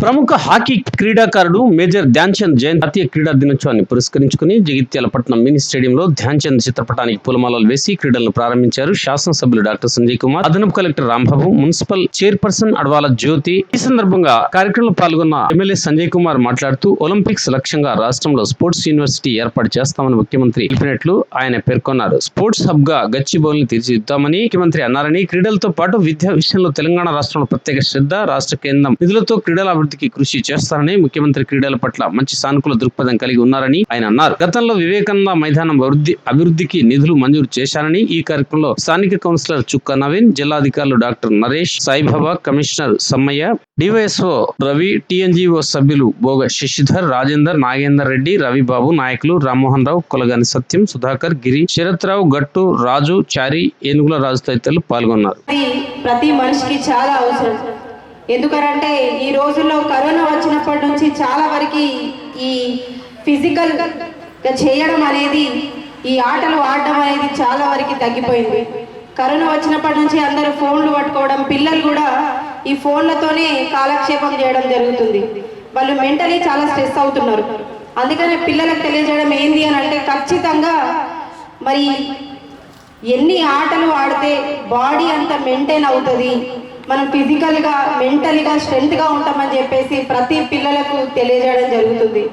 ప్రముఖ హాకీ క్రీడాకారుడు మేజర్ ధ్యాన్ చంద్ జయంతి జాతీయ క్రీడా దినోత్సవాన్ని పురస్కరించుకుని జగిత్యాల పట్టణం మినీ స్టేడియంలో ధ్యాన్ చంద్ చిత్రపటానికి పూలమాలలు వేసి క్రీడలను ప్రారంభించారు శాసనసభ్యులు డాక్టర్ సంజయ్ కుమార్, అదనపు collector Rambabu, municipal chairperson Adavala Jyothi. ఈ సందర్భంగా కార్యక్రమంలో పాల్గొన్న ఎమ్మెల్యే సంజయ్ కుమార్ మాట్లాడుతూ ఒలింపిక్స్ లక్ష్యంగా రాష్ట్రంలో స్పోర్ట్స్ యూనివర్సిటీ ఏర్పాటు చేస్తామని ముఖ్యమంత్రి తెలిపినట్లు ఆయన పేర్కొన్నారు. స్పోర్ట్స్ హబ్ గా గచ్చిబౌలిని తీర్చిదిద్దామని ముఖ్యమంత్రి అన్నారని, క్రీడలతో పాటు విద్యా విషయంలో తెలంగాణ రాష్ట్రంలో ప్రత్యేక శ్రద్ధ, రాష్ట్ర కేంద్రం నిధులతో క్రీడల అభివృద్ధికి కృషి చేస్తారని, ముఖ్యమంత్రి క్రీడల పట్ల మంచి సానుకూల దృక్పథం కలిగి ఉన్నారని ఆయన అన్నారు. గతంలో వివేకానంద మైదానం అభివృద్ధికి నిధులు మంజూరు చేశారని, ఈ కార్యక్రమంలో స్థానిక కౌన్సిలర్ చుక్క నవీన్, జిల్లాధికారులు doctor Naresh, Saibaba, commissioner Sammaiah, DYSO Ravi, TNGO సభ్యులు బోగ శశిధర్, రాజేందర్, నాగేందర్ రెడ్డి, రవిబాబు, నాయకులు రామ్మోహన్ రావు, కొలగాని సత్యం, సుధాకర్, గిరి, శరత్ రావు, గట్టు, రాజు, చారి, ఏనుగుల రాజు తదితరులు పాల్గొన్నారు. ప్రతి మనిషికి చాలా అవసరం. ఎందుకంటే ఈ రోజుల్లో కరోనా వచ్చినప్పటి నుంచి చాలా వరకు ఈ ఫిజికల్ చేయడం అనేది, ఈ ఆటలు ఆడడం అనేది చాలా వరకు తగ్గిపోయింది. కరోనా వచ్చినప్పటి నుంచి అందరూ ఫోన్లు పట్టుకోవడం, పిల్లలు కూడా ఈ ఫోన్లతోనే కాలక్షేపం చేయడం జరుగుతుంది. వాళ్ళు మెంటలీ చాలా స్ట్రెస్ అవుతున్నారు. అందుకనే పిల్లలకు తెలియజేయడం ఏంది అని అంటే, ఖచ్చితంగా మరి ఎన్ని ఆటలు ఆడితే బాడీ అంత మెయింటైన్ అవుతుంది, మనం ఫిజికల్గా మెంటలీగా స్ట్రెంగ్త్గా ఉంటామని చెప్పేసి ప్రతి పిల్లలకు తెలియజేయడం జరుగుతుంది.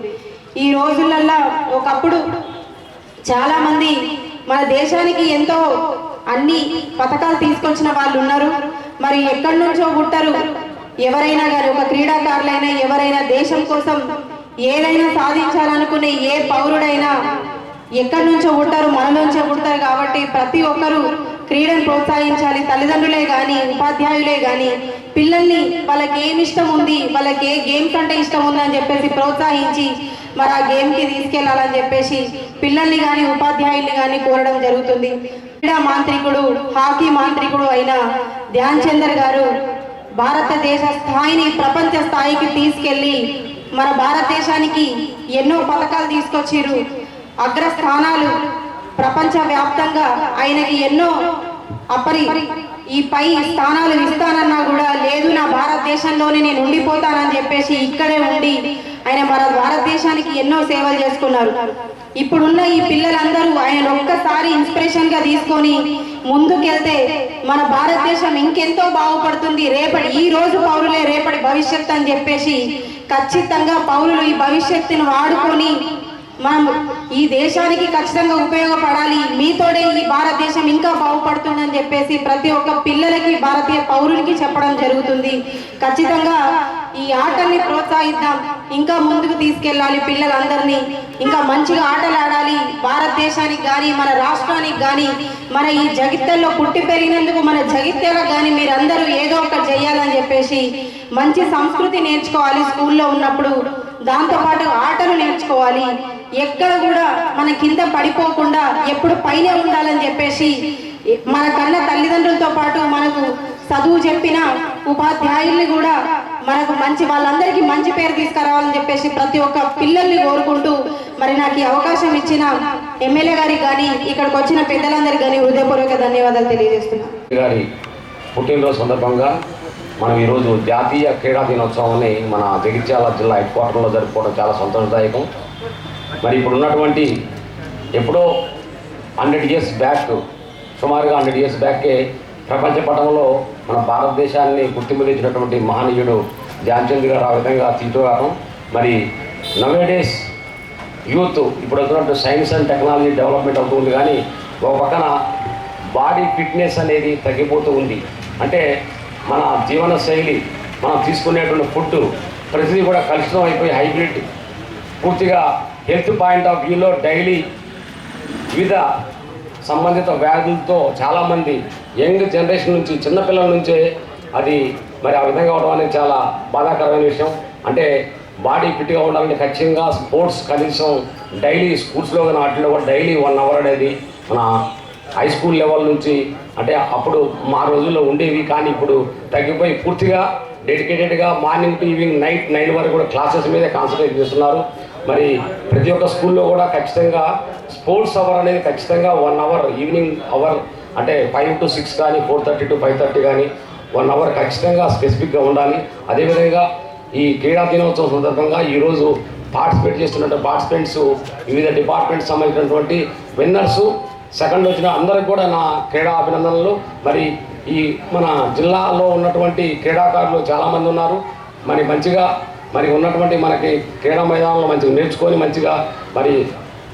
ఈ రోజులల్లో ఒకప్పుడు చాలామంది మన దేశానికి ఎంతో అన్ని పథకాలు తీసుకొచ్చిన వాళ్ళు ఉన్నారు. మరి ఎక్కడి నుంచో పుట్టారు ఎవరైనా కానీ, ఒక క్రీడాకారులైనా ఎవరైనా దేశం కోసం ఏదైనా సాధించాలనుకునే ఏ పౌరుడైనా ఎక్కడి నుంచో పుట్టారు, మన నుంచో పుడతారు. కాబట్టి ప్రతి ఒక్కరూ క్రీడను ప్రోత్సహించాలి. తల్లిదండ్రులే కానీ, ఉపాధ్యాయులే కానీ పిల్లల్ని వాళ్ళకి ఏమి ఇష్టం ఉంది, వాళ్ళకి ఏ గేమ్స్ అంటే ఇష్టం ఉందని చెప్పేసి ప్రోత్సహించి మరి ఆ గేమ్కి తీసుకెళ్లాలని చెప్పేసి పిల్లల్ని కానీ ఉపాధ్యాయుల్ని కానీ కోరడం జరుగుతుంది. క్రీడా మాంత్రికుడు, హాకీ మాంత్రికుడు అయిన ధ్యాన్ చంద్ గారు భారతదేశ స్థాయిని ప్రపంచ స్థాయికి తీసుకెళ్లి మన భారతదేశానికి ఎన్నో పథకాలు తీసుకొచ్చిరు. అగ్రస్థానాలు ప్రపంచ వ్యాప్తంగా ఆయనకి ఎన్నో ఈ పై స్థానాలు ఇస్తానన్నా కూడా లేదు, నా భారతదేశంలోనే నేను ఉండిపోతానని చెప్పేసి ఇక్కడే ఉండి ఆయన మన భారతదేశానికి ఎన్నో సేవలు చేసుకున్నారు. ఇప్పుడున్న ఈ పిల్లలందరూ ఆయన ఒక్కసారి ఇన్స్పిరేషన్ గా తీసుకొని ముందుకెళ్తే మన భారతదేశం ఇంకెంతో బాగుపడుతుంది. ఈ రోజు పౌరులే రేపటి భవిష్యత్తు అని చెప్పేసి ఖచ్చితంగా పౌరులు ఈ భవిష్యత్తును వాడుకొని మనం ఈ దేశానికి ఖచ్చితంగా ఉపయోగపడాలి, మీతోనే ఈ భారతదేశం ఇంకా బాగుపడుతుందని చెప్పేసి ప్రతి ఒక్క పిల్లలకి, భారతీయ పౌరులకి చెప్పడం జరుగుతుంది. ఖచ్చితంగా ఈ ఆటల్ని ప్రోత్సహిద్దాం, ఇంకా ముందుకు తీసుకెళ్ళాలి, పిల్లలందరినీ ఇంకా మంచిగా ఆటలు ఆడాలి. భారతదేశానికి కానీ, మన రాష్ట్రానికి కానీ, మన ఈ జగిత్యాలలో పుట్టి పెరిగినందుకు మన జగిత్యాలకు కానీ మీరందరూ ఏదో ఒకటి చేయాలని చెప్పేసి మంచి సంస్కృతి నేర్చుకోవాలి స్కూల్లో ఉన్నప్పుడు. దాంతోపాటు ఆటలు నేర్చుకోవాలి. ఎక్కడ కూడా మన కింద పడిపోకుండా ఎప్పుడు పైనే ఉండాలని చెప్పేసి మన కన్న తల్లిదండ్రులతో పాటు మనకు చదువు చెప్పిన ఉపాధ్యాయుల్ని కూడా మనకు వాళ్ళందరికీ మంచి పేరు తీసుకురావాలని చెప్పేసి ప్రతి ఒక్క పిల్లల్ని కోరుకుంటూ మరి నాకు ఈ అవకాశం ఇచ్చిన ఎమ్మెల్యే గారికి కానీ, ఇక్కడికి వచ్చిన పెద్దలందరికీ కానీ హృదయపూర్వక ధన్యవాదాలు తెలియజేస్తున్నాను. పుట్టినరోజు సందర్భంగా మనం ఈరోజు జాతీయ క్రీడా దినోత్సవాన్ని మన జగిత్యాల జిల్లా హెడ్ క్వార్టర్లో జరుపుకోవడం చాలా సంతోషదాయకం. మరి ఇప్పుడు ఉన్నటువంటి ఎప్పుడో 100 years బ్యాక్, సుమారుగా 100 years బ్యాకే ప్రపంచ పటంలో మన భారతదేశాన్ని గుర్తింపు తెచ్చినటువంటి మహనీయుడు ధ్యాన్ చంద్ గారు ఆ విధంగా తీసుకురావడం. మరి నవేడేస్ యూత్ ఇప్పుడు వచ్చినట్టు సైన్స్ అండ్ టెక్నాలజీ డెవలప్మెంట్ అవుతుంది, కానీ ఒక పక్కన బాడీ ఫిట్నెస్ అనేది తగ్గిపోతూ ఉంది. అంటే మన జీవన శైలి, మనం తీసుకునేటువంటి ఫుడ్ ప్రతిదీ కూడా కలుషితం అయిపోయి హైబ్రిడ్, పూర్తిగా హెల్త్ పాయింట్ ఆఫ్ వ్యూలో డైలీ వివిధ సంబంధిత వ్యాధులతో చాలామంది యంగ్ జనరేషన్ నుంచి, చిన్నపిల్లల నుంచే అది మరి ఆ విధంగా అవడం అనేది చాలా బాధాకరమైన విషయం. అంటే బాడీ ఫిట్గా ఉండాలంటే ఖచ్చితంగా స్పోర్ట్స్ కనీసం డైలీ స్కూల్స్లో కానీ వాటిలో కూడా డైలీ 1 hour అనేది మన హై స్కూల్ లెవెల్ నుంచి, అంటే అప్పుడు మా రోజుల్లో ఉండేవి, కానీ ఇప్పుడు తగ్గిపోయి పూర్తిగా డెడికేటెడ్గా మార్నింగ్ టు ఈవినింగ్ నైట్ 9 వరకు కూడా క్లాసెస్ మీదే కాన్సన్ట్రేట్ చేస్తున్నారు. మరి ప్రతి ఒక్క స్కూల్లో కూడా ఖచ్చితంగా స్పోర్ట్స్ అవర్ అనేది ఖచ్చితంగా 1 hour ఈవినింగ్ అవర్, అంటే 5 to 6 కానీ 4:30 to 5:30 కానీ 1 hour ఖచ్చితంగా స్పెసిఫిక్గా ఉండాలి. అదేవిధంగా ఈ క్రీడా దినోత్సవం సందర్భంగా ఈరోజు పార్టిసిపేట్ చేస్తున్న పార్టిసిపెంట్స్, వివిధ డిపార్ట్మెంట్స్ సంబంధించినటువంటి విన్నర్సు, సెకండ్ వచ్చిన అందరికి కూడా నా క్రీడా అభినందనలు. మరి ఈ మన జిల్లాలో ఉన్నటువంటి క్రీడాకారులు చాలామంది ఉన్నారు. మరి మంచిగా మరి ఉన్నటువంటి మనకి క్రీడా మైదానంలో మంచిగా నేర్చుకొని మంచిగా మరి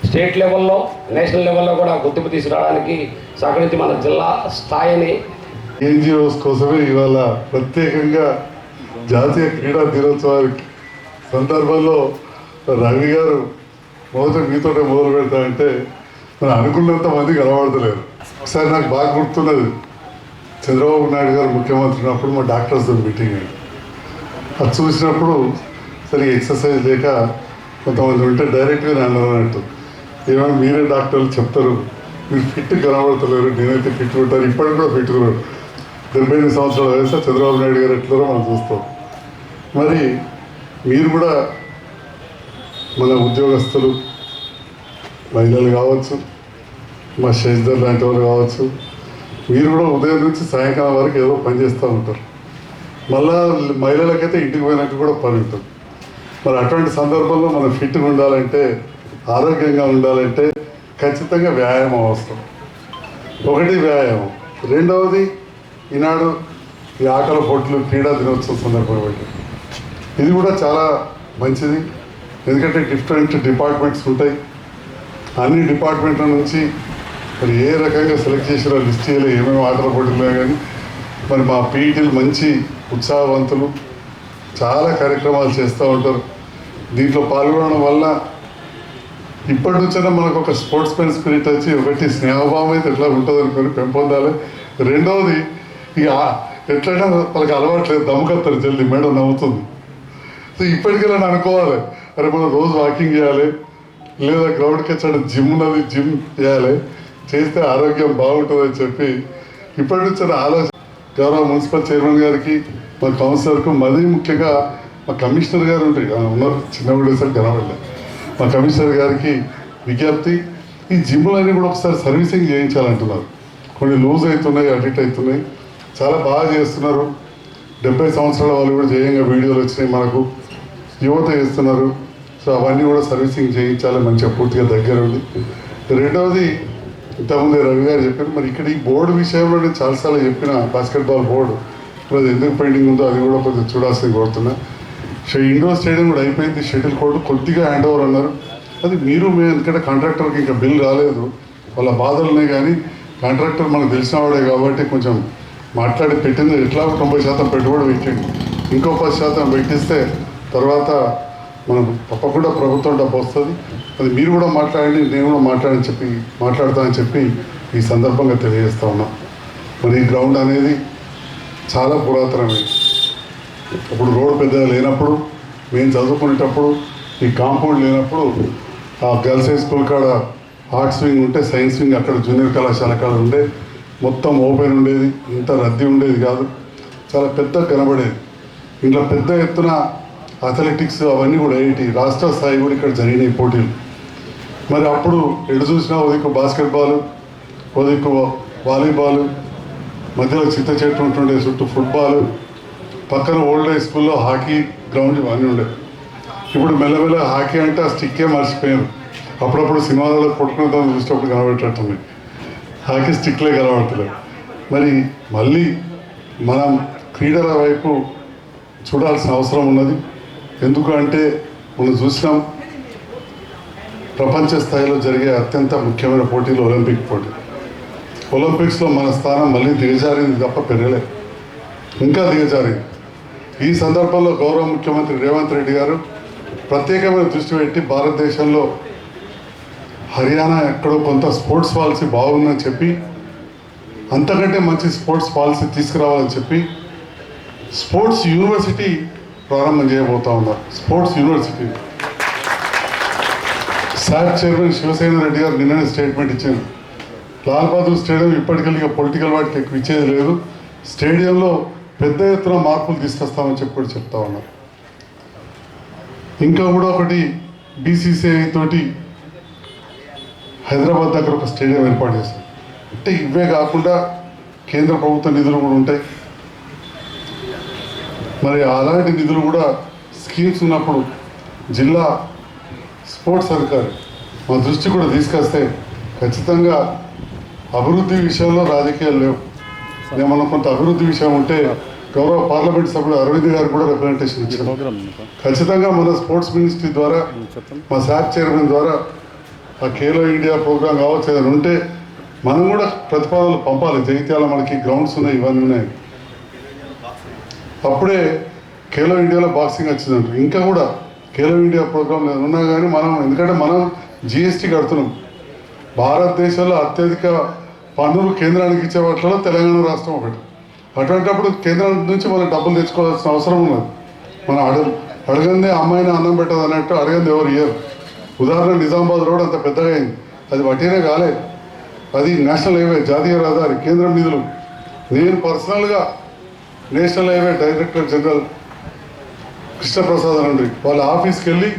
స్టేట్ లెవెల్లో, నేషనల్ లెవెల్లో కూడా గుర్తింపు తీసుకురావడానికి సహకరించి మన జిల్లా స్థాయిని ఎన్జిఓస్ కోసమే ఇవాళ ప్రత్యేకంగా జాతీయ క్రీడా దినోత్సవానికి సందర్భంలో రవి గారు మొదట మీతోటే మొదలు పెడతా అంటే మనం అనుకున్నంత మంది కనబడతలేరు. ఒకసారి నాకు బాగా గుర్తున్నది, చంద్రబాబు నాయుడు గారు ముఖ్యమంత్రి ఉన్నప్పుడు మా డాక్టర్స్తో మీటింగ్ అయింది. అది చూసినప్పుడు సరే ఎక్సర్సైజ్ లేక కొంతమంది ఉంటే డైరెక్ట్గా నేను అన్నట్టు, ఏమైనా మీరే డాక్టర్లు చెప్తారు, మీరు ఫిట్ కనబడతలేరు, నేనైతే ఫిట్ ఉంటాను, ఇప్పటికి కూడా ఫిట్ ఉన్నాడు. 78 సంవత్సరాల వయసు చంద్రబాబు నాయుడు గారు ఎట్లారో మనం చూస్తాం. మరి మీరు కూడా మన ఉద్యోగస్తులు, మహిళలు కావచ్చు, మా శశిధర్ లాంటి వాళ్ళు కావచ్చు, మీరు కూడా ఉదయం నుంచి సాయంకాలం వరకు ఏదో పని చేస్తూ ఉంటారు. మళ్ళా మహిళలకైతే ఇంటికి పోయినాక కూడా పని ఉంటుంది. మరి అటువంటి సందర్భంలో మనం ఫిట్గా ఉండాలంటే, ఆరోగ్యంగా ఉండాలంటే ఖచ్చితంగా వ్యాయామం అవసరం. ఒకటి వ్యాయామం, రెండవది ఈనాడు ఈ ఆటల పోటీలు క్రీడా దినోత్సవం సందర్భంగా పెట్టి ఇది కూడా చాలా మంచిది. ఎందుకంటే డిఫరెంట్ డిపార్ట్మెంట్స్ ఉంటాయి. అన్ని డిపార్ట్మెంట్ల నుంచి మరి ఏ రకంగా సెలెక్ట్ చేసిన లిస్ట్ చేయలే, ఏమేమి ఆటల పోటీలు కానీ మరి మా పీఈటీలు మంచి ఉత్సాహవంతులు, చాలా కార్యక్రమాలు చేస్తూ ఉంటారు. దీంట్లో పాల్గొనడం వల్ల ఇప్పటి నుంచైనా మనకు ఒక స్పోర్ట్స్ మెన్ స్పిరిట్ వచ్చి, ఒకటి స్నేహభావం అయితే ఎట్లా ఉంటుంది అనుకొని పెంపొందాలి. రెండవది ఇక ఎట్లయినా వాళ్ళకి అలవాట్లేదు, దమ్ముకొస్తారు జల్దీ, మేడం నవ్వుతుంది. సో ఇప్పటికీ నేను అనుకోవాలి, అరే మనం రోజు వాకింగ్ చేయాలి, లేదా గ్రౌండ్కి వచ్చాడు జిమ్ ఉన్నది, జిమ్ చేయాలి, చేస్తే ఆరోగ్యం బాగుంటుందని చెప్పి ఇప్పటి నుంచి ఆలోచన. గౌరవ మున్సిపల్ చైర్మన్ గారికి, మా కౌన్సిలర్కు, మరీ ముఖ్యంగా మా కమిషనర్ గారు ఉన్నారు, చిన్న విడేసారి కనబడలేదు, మా కమిషనర్ గారికి విజ్ఞప్తి, ఈ జిమ్లన్నీ కూడా ఒకసారి సర్వీసింగ్ చేయించాలంటున్నారు. కొన్ని లూజ్ అవుతున్నాయి, అడిక్ట్ అవుతున్నాయి, చాలా బాగా చేస్తున్నారు. 70 సంవత్సరాల వాళ్ళు కూడా చేయంగా వీడియోలు వచ్చినాయి మనకు, యువత చేస్తున్నారు. సో అవన్నీ కూడా సర్వీసింగ్ చేయించాలి మంచిగా, పూర్తిగా దగ్గర ఉంది. రెండవది ఇంతకుముందే రవి గారు చెప్పారు, మరి ఇక్కడ ఈ బోర్డు విషయంలో నేను చాలాసార్లు చెప్పిన, బాస్కెట్బాల్ బోర్డు ఇప్పుడు అది ఎందుకు పెండింగ్ ఉందో అది కూడా కొంచెం చూడాల్సింది కోరుతున్నా. ఇండోర్ స్టేడియం కూడా అయిపోయింది, షటిల్ కోర్టు కొద్దిగా హ్యాండ్ ఓవర్ అన్నారు. అది మేము ఎందుకంటే కాంట్రాక్టర్కి ఇంకా బిల్ రాలేదు, వాళ్ళ బాధలునే, కానీ కాంట్రాక్టర్ మనకు తెలిసిన వాడే కాబట్టి కొంచెం మాట్లాడి పెట్టింది. ఎట్లా 90% పెట్టుబడి పెట్టింది, ఇంకో 10% పెట్టిస్తే తర్వాత మనం తప్పకుండా ప్రభుత్వం డబ్బు వస్తుంది. అది మీరు కూడా మాట్లాడండి, నేను కూడా మాట్లాడతానని చెప్పి ఈ సందర్భంగా తెలియజేస్తా ఉన్నాం. మరి ఈ గ్రౌండ్ అనేది చాలా పురాతనమైంది. ఇప్పుడు రోడ్డు పెద్దగా లేనప్పుడు, మేము చదువుకునేటప్పుడు ఈ కాంపౌండ్ లేనప్పుడు ఆ గర్ల్స్ హై స్కూల్ కాడ ఆర్ట్స్ వింగ్ ఉంటే, సైన్స్ వింగ్ అక్కడ జూనియర్ కళాశాల కాడ ఉండే, మొత్తం ఓపెన్ ఉండేది, ఇంత రద్దీ ఉండేది కాదు, చాలా పెద్ద కనబడేది. ఇంట్లో పెద్ద ఎత్తున అథ్లెటిక్స్ అవన్నీ కూడా రాష్ట్ర స్థాయి కూడా ఇక్కడ జరిగినాయి పోటీలు. మరి అప్పుడు ఎటు చూసినా ఉదయకు బాస్కెట్బాల్, ఉదయకు వాలీబాల్, మధ్యలో చింత చెట్టు ఉంటుండే, చుట్టూ ఫుట్బాల్, పక్కన ఓల్డ్ హై స్కూల్లో హాకీ గ్రౌండ్ ఇవన్నీ ఉండేవి. ఇప్పుడు మెల్లమెల్ల హాకీ అంటే ఆ స్టిక్కే మర్చిపోయారు. అప్పుడప్పుడు సినిమాలలో కొట్టుకునే చూసేటప్పుడు కనబెట్టేటట్టుంది, హాకీ స్టిక్లే కనబడతలేదు. మరి మళ్ళీ మనం క్రీడల వైపు చూడాల్సిన అవసరం ఉన్నది. ఎందుకు అంటే మనం చూసినాం, ప్రపంచ స్థాయిలో జరిగే అత్యంత ముఖ్యమైన పోటీలు ఒలింపిక్ పోటీ. ఒలింపిక్స్లో మన స్థానం మళ్ళీ దిగజారింది తప్ప పెరగలే, ఇంకా దిగజారింది. ఈ సందర్భంలో గౌరవ ముఖ్యమంత్రి రేవంత్ రెడ్డి గారు ప్రత్యేకమైన దృష్టి పెట్టి భారతదేశంలో హర్యానా ఎక్కడో కొంత స్పోర్ట్స్ పాలసీ బాగుందని చెప్పి, అంతకంటే మంచి స్పోర్ట్స్ పాలసీ తీసుకురావాలని చెప్పి స్పోర్ట్స్ యూనివర్సిటీ ప్రారంభం చేయబోతా ఉన్నారు. Sports university SAAP chairman Sivasena Reddy గారు నిన్ననే స్టేట్మెంట్ ఇచ్చారు. లాల్ బహదూర్ స్టేడియం ఇప్పటికెళ్ళి పొలిటికల్ వాటికి ఎక్కువ ఇచ్చేది లేదు, స్టేడియంలో పెద్ద ఎత్తున మార్పులు తీసుకొస్తామని చెప్పి కూడా చెప్తా ఉన్నారు. ఇంకా కూడా ఒకటి బీసీసీఐ తోటి హైదరాబాద్ దగ్గర ఒక స్టేడియం ఏర్పాటు చేస్తారు. అంటే ఇవే కాకుండా కేంద్ర ప్రభుత్వ నిధులు కూడా ఉంటాయి. మరి అలాంటి నిధులు కూడా స్కీమ్స్ ఉన్నప్పుడు జిల్లా స్పోర్ట్స్ అధికారి మా దృష్టి కూడా తీసుకొస్తే ఖచ్చితంగా అభివృద్ధి విషయంలో రాజకీయాలు లేవు. ఏమన్నా కొంత అభివృద్ధి విషయం ఉంటే గౌరవ పార్లమెంట్ సభ్యుడు అరవింద్ గారు కూడా రిప్రజెంటేషన్ ఇచ్చారు. ఖచ్చితంగా మన స్పోర్ట్స్ మినిస్ట్రీ ద్వారా మా శాప్ చైర్మన్ ద్వారా ఆ ఖేలో ఇండియా ప్రోగ్రాం కావచ్చు ఏదైనా ఉంటే మనం కూడా ప్రతిపాదనలు పంపాలి. జగిత్యాల మనకి గ్రౌండ్స్ ఉన్నాయి, ఇవన్నీ ఉన్నాయి. అప్పుడే ఖేలో ఇండియాలో బాక్సింగ్ వచ్చిందంట. ఇంకా కూడా ఖేలో ఇండియా ప్రోగ్రాం ఉన్నా కానీ మనం, ఎందుకంటే మనం జిఎస్టీ కడుతున్నాం. భారతదేశంలో అత్యధిక పన్నులు కేంద్రానికి ఇచ్చే వాటిలో తెలంగాణ రాష్ట్రం ఒకటి. అటువంటిప్పుడు కేంద్రం నుంచి మనం డబ్బులు తెచ్చుకోవాల్సిన అవసరం ఉన్నది. మనం అడగందే అమ్మాయిని అన్నం పెట్టదు అన్నట్టు అడగంది ఎవరు ఇయ్యరు. ఉదాహరణ నిజామాబాద్ రోడ్ అంత పెద్దగా అయింది, అది వట్టినే కాలేదు. అది నేషనల్ హైవే, జాతీయ రహదారి, కేంద్రం నిధులు. నేను పర్సనల్గా national highway director general Krishnaprasad నుండి వాళ్ళ ఆఫీస్కి వెళ్ళి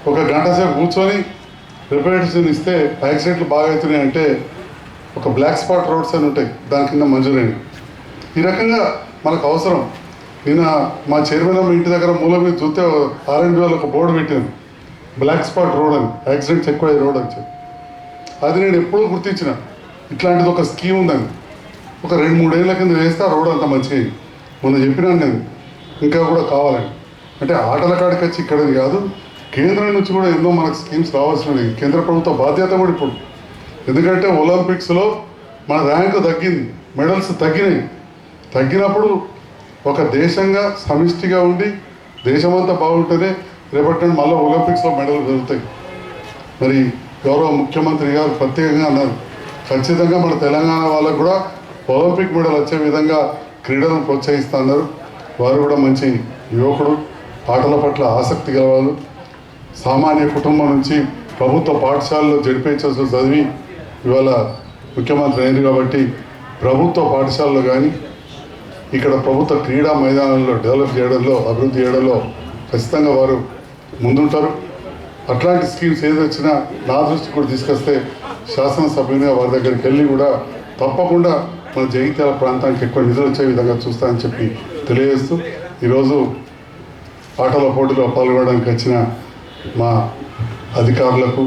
ఒక గంట సేపు కూర్చొని రిప్రజెంటేషన్ ఇస్తే యాక్సిడెంట్లు బాగా అవుతున్నాయి అంటే ఒక బ్లాక్ స్పాట్ రోడ్స్ అని ఉంటాయి, దాని కింద మంజూరైన. ఈ రకంగా మనకు అవసరం. నిన్న మా చైర్మన్ అమ్మ ఇంటి దగ్గర మూల మీద చూస్తే R&B వాళ్ళు ఒక బోర్డు పెట్టాను, బ్లాక్ స్పాట్ రోడ్ అని, యాక్సిడెంట్స్ ఎక్కువ రోడ్ అని చెప్పి. అది నేను ఎప్పుడూ గుర్తించిన ఇట్లాంటిది ఒక స్కీమ్ ఉందని. ఒక 2-3 ఏళ్ళ కింద వేస్తే ఆ రోడ్ అంత మంచిగా మొన్న చెప్పినాను నేను, ఇంకా కూడా కావాలని. అంటే ఆటల కాడికి వచ్చి ఇక్కడది కాదు, కేంద్రం నుంచి కూడా ఎన్నో మనకు స్కీమ్స్ రావాల్సినవి. కేంద్ర ప్రభుత్వ బాధ్యత కూడా ఇప్పుడు. ఎందుకంటే ఒలింపిక్స్లో మన ర్యాంకు తగ్గింది, మెడల్స్ తగ్గినప్పుడు ఒక దేశంగా సమిష్టిగా ఉండి దేశమంతా బాగుంటేనే రేపటి మళ్ళీ ఒలింపిక్స్లో మెడల్ దొరుకుతాయి. మరి గౌరవ ముఖ్యమంత్రి గారు ప్రత్యేకంగా అన్నారు, ఖచ్చితంగా మన తెలంగాణ వాళ్ళకు కూడా ఒలింపిక్ మెడల్ వచ్చే విధంగా క్రీడలను ప్రోత్సహిస్తున్నారు. వారు కూడా మంచి యువకుడు, ఆటల పట్ల ఆసక్తి గలవాళ్ళు. సామాన్య కుటుంబం నుంచి ప్రభుత్వ పాఠశాలలో జడిపేచర్స్లో చదివి ఇవాళ ముఖ్యమంత్రి అయింది. కాబట్టి ప్రభుత్వ పాఠశాలలో కానీ ఇక్కడ ప్రభుత్వ క్రీడా మైదానాల్లో డెవలప్ చేయడంలో, అభివృద్ధి చేయడంలో ఖచ్చితంగా వారు ముందుంటారు. అట్లాంటి స్కీమ్స్ ఏది వచ్చినా నా దృష్టి కూడా తీసుకొస్తే శాసనసభ్యునిగా వారి దగ్గరికి వెళ్ళి కూడా తప్పకుండా మన జగిత్యాల ప్రాంతానికి ఎక్కువ నిధులు వచ్చే విధంగా చూస్తానని చెప్పి తెలియజేస్తూ, ఈరోజు ఆటల పోటీలో పాల్గొనడానికి వచ్చిన మా అధికారులకు